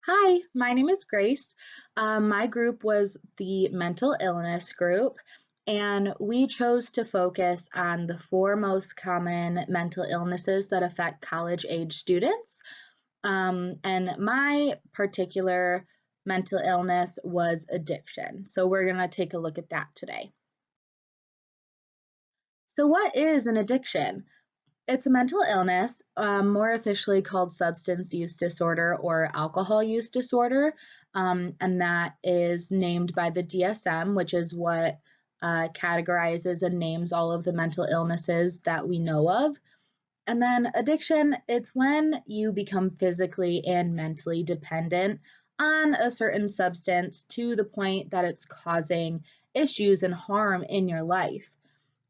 Hi, my name is Grace. My group was the mental illness group, and we chose to focus on the four most common mental illnesses that affect college age students. And my particular mental illness was addiction. So we're going to take a look at that today. So, what is an addiction? It's a mental illness, more officially called substance use disorder or alcohol use disorder, and that is named by the DSM, which is what categorizes and names all of the mental illnesses that we know of. And then addiction, it's when you become physically and mentally dependent on a certain substance to the point that it's causing issues and harm in your life.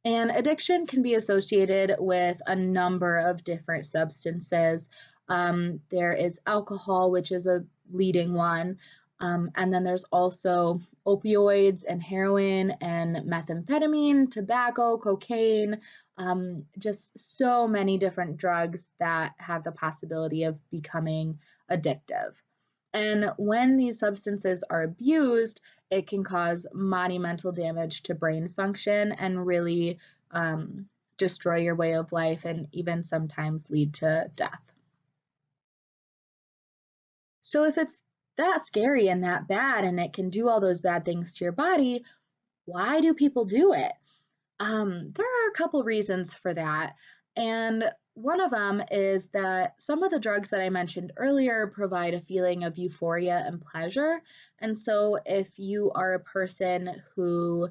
And addiction can be associated with a number of different substances. There is alcohol, which is a leading one. And then there's also opioids and heroin and methamphetamine, tobacco, cocaine, just so many different drugs that have the possibility of becoming addictive. And when these substances are abused, it can cause monumental damage to brain function and really destroy your way of life and even sometimes lead to death. So, if it's that scary and that bad and it can do all those bad things to your body, why do people do it? There are a couple reasons for that. And one of them is that some of the drugs that I mentioned earlier provide a feeling of euphoria and pleasure. And so, if you are a person who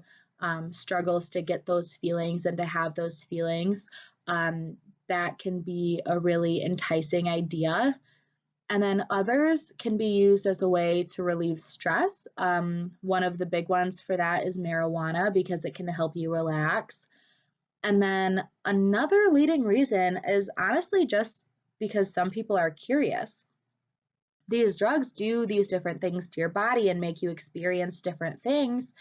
struggles to get those feelings and to have those feelings, that can be a really enticing idea. And then others can be used as a way to relieve stress. One of the big ones for that is marijuana because it can help you relax. And then another leading reason is honestly just because some people are curious. These drugs do these different things to your body and make you experience different things.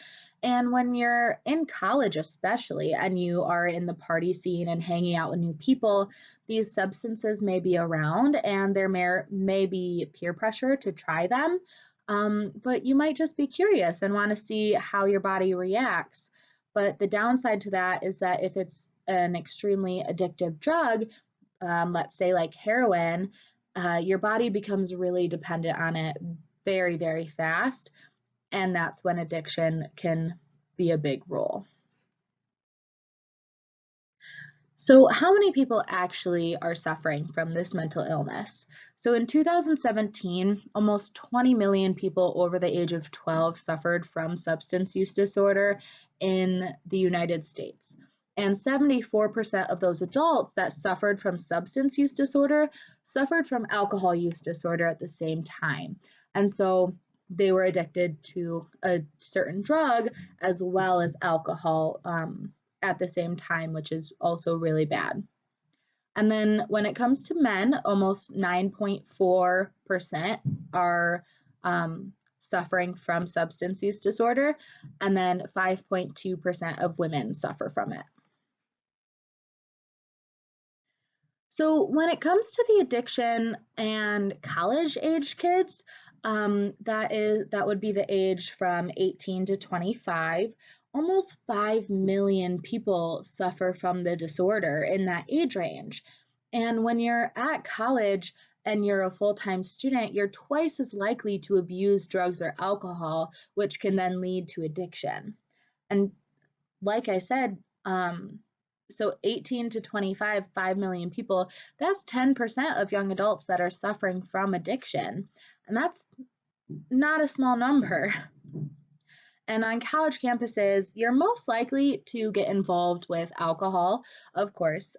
And when you're in college, especially, and you are in the party scene and hanging out with new people, these substances may be around and there may be peer pressure to try them. But you might just be curious and want to see how your body reacts. But the downside to that is that if it's an extremely addictive drug, let's say like heroin, your body becomes really dependent on it very, very fast. And that's when addiction can be a big role. So, how many people actually are suffering from this mental illness? So, in 2017, almost 20 million people over the age of 12 suffered from substance use disorder in the United States. And 74% of those adults that suffered from substance use disorder suffered from alcohol use disorder at the same time. And so they were addicted to a certain drug as well as alcohol at the same time, which is also really bad. And then when it comes to men, almost 9.4% are suffering from substance use disorder, and then 5.2% of women suffer from it. So when it comes to the addiction and college age kids, that would be the age from 18 to 25. Almost 5 million people suffer from the disorder in that age range. And when you're at college and you're a full-time student, you're twice as likely to abuse drugs or alcohol, which can then lead to addiction. And like I said, so 18 to 25, 5 million people, that's 10% of young adults that are suffering from addiction. And that's not a small number. And on college campuses, you're most likely to get involved with alcohol, of course.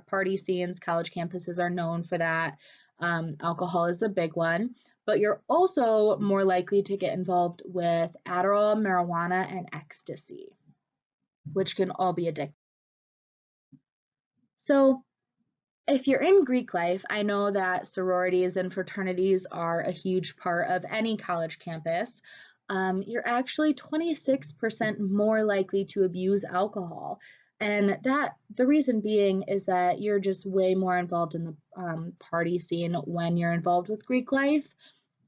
Party scenes, college campuses are known for that. Alcohol is a big one. But you're also more likely to get involved with Adderall, marijuana, and ecstasy, which can all be addictive. So, if you're in Greek life, I know that sororities and fraternities are a huge part of any college campus. You're actually 26% more likely to abuse alcohol. And the reason being is that you're just way more involved in the party scene when you're involved with Greek life.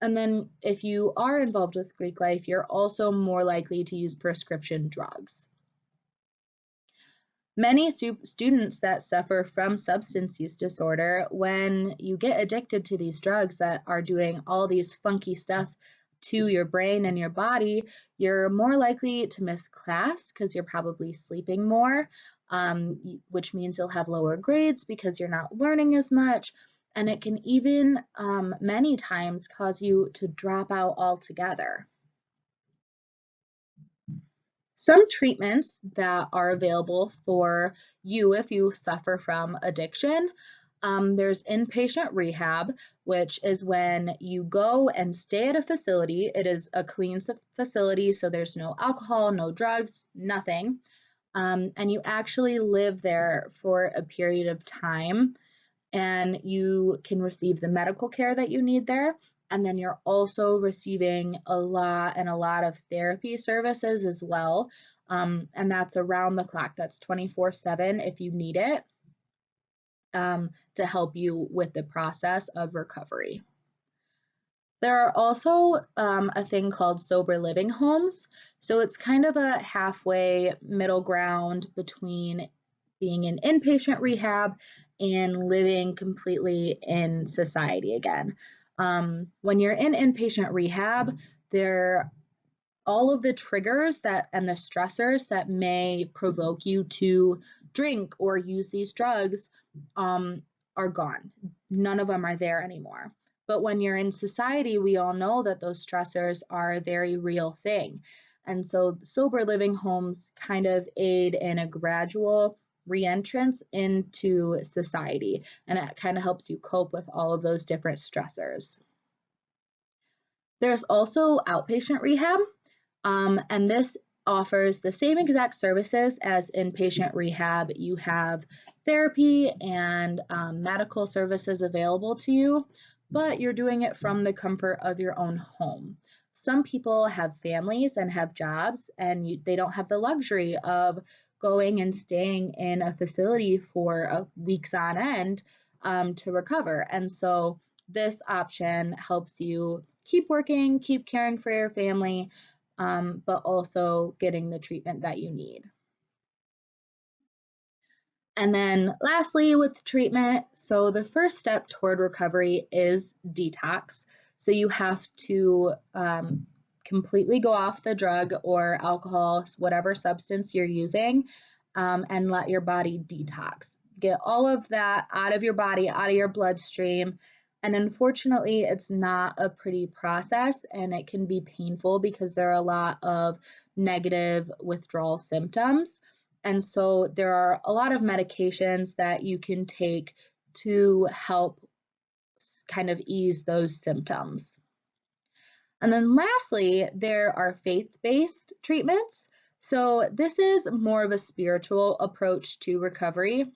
And then if you are involved with Greek life, you're also more likely to use prescription drugs. Many students that suffer from substance use disorder, when you get addicted to these drugs that are doing all these funky stuff to your brain and your body, you're more likely to miss class because you're probably sleeping more, which means you'll have lower grades because you're not learning as much. And it can even many times cause you to drop out altogether. Some treatments that are available for you if you suffer from addiction, there's inpatient rehab, which is when you go and stay at a facility. It is a clean facility, so there's no alcohol, no drugs, nothing. And you actually live there for a period of time, and you can receive the medical care that you need there. And then you're also receiving a lot of therapy services as well. And that's around the clock. That's 24/7 if you need it, to help you with the process of recovery. There are also a thing called sober living homes. So it's kind of a halfway middle ground between being in inpatient rehab and living completely in society again. When you're in inpatient rehab, all of the triggers and the stressors that may provoke you to drink or use these drugs are gone. None of them are there anymore. But when you're in society, we all know that those stressors are a very real thing. And so sober living homes kind of aid in a gradual reentrance into society, and it kind of helps you cope with all of those different stressors. There's also outpatient rehab, and this offers the same exact services as inpatient rehab. You have therapy and medical services available to you, but you're doing it from the comfort of your own home. Some people have families and have jobs, and they don't have the luxury of going and staying in a facility for weeks on end to recover. And so this option helps you keep working, keep caring for your family, but also getting the treatment that you need. And then lastly, with treatment, so the first step toward recovery is detox. So you have to completely go off the drug or alcohol, whatever substance you're using, and let your body detox. Get all of that out of your body, out of your bloodstream. And unfortunately, it's not a pretty process, and it can be painful because there are a lot of negative withdrawal symptoms. And so there are a lot of medications that you can take to help kind of ease those symptoms. And then lastly, there are faith-based treatments. So this is more of a spiritual approach to recovery.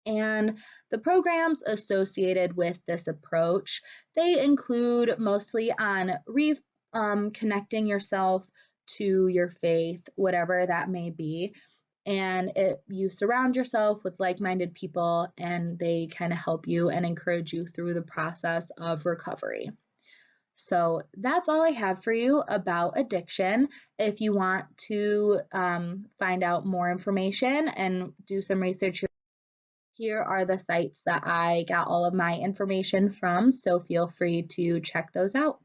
And the programs associated with this approach, they include mostly on connecting yourself to your faith, whatever that may be. And you surround yourself with like-minded people, and they kind of help you and encourage you through the process of recovery. So that's all I have for you about addiction. If you want to find out more information and do some research, here are the sites that I got all of my information from, so feel free to check those out.